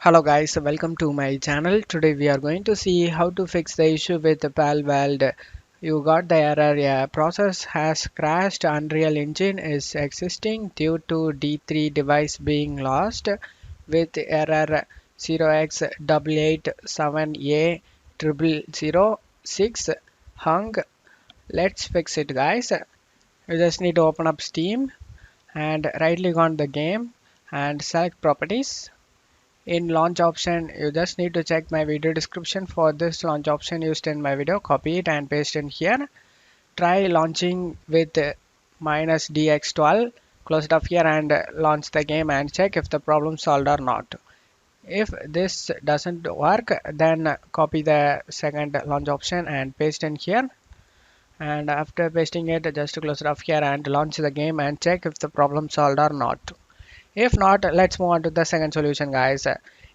Hello guys, welcome to my channel. Today we are going to see how to fix the issue with the Palworld. You got the error, yeah, process has crashed, Unreal Engine is existing due to D3 device being lost with error 0x887A0006 hung. Let's fix it guys. You just need to open up Steam and right click on the game and select properties. In launch option, you just need to check my video description for this launch option used in my video. Copy it and paste in here. Try launching with minus DX12. Close it up here and launch the game and check if the problem solved or not. If this doesn't work, then copy the second launch option and paste in here. And after pasting it, just close it up here and launch the game and check if the problem solved or not. If not, let's move on to the second solution guys.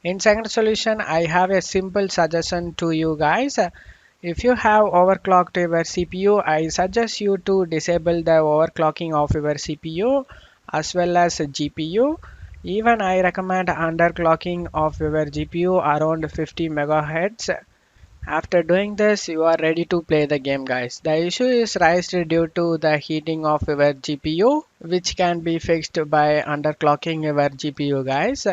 In second solution, I have a simple suggestion to you guys. If you have overclocked your CPU, I suggest you to disable the overclocking of your CPU as well as GPU. Even I recommend underclocking of your GPU around 50 megahertz. After doing this, you are ready to play the game guys. The issue is raised due to the heating of your GPU, which can be fixed by underclocking your GPU guys.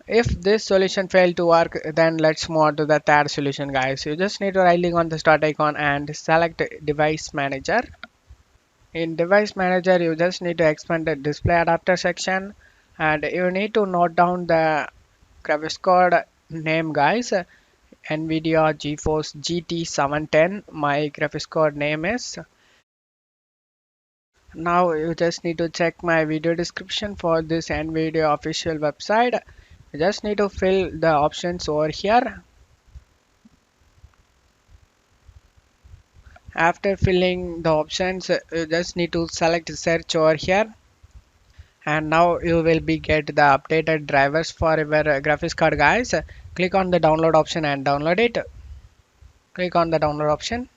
If this solution failed to work, then let's move on to the third solution guys. You just need to right click on the start icon and select device manager. In device manager, you just need to expand the display adapter section and you need to note down the graphics card name guys. Nvidia GeForce GT 710, my graphics card name is. Now you just need to check my video description for this Nvidia official website. You just need to fill the options over here. After filling the options, you just need to select search over here. And now you will be get the updated drivers for your graphics card guys. Click on the download option and download it. Click on the download option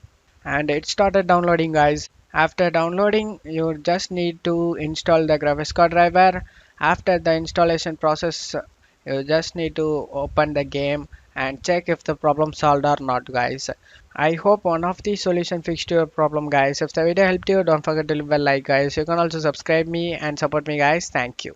and it started downloading guys. After downloading, you just need to install the graphics card driver. After the installation process, you just need to open the game and check if the problem solved or not guys. I hope one of the solution fixed your problem guys. If the video helped you, don't forget to leave a like guys. You can also subscribe me and support me guys. Thank you.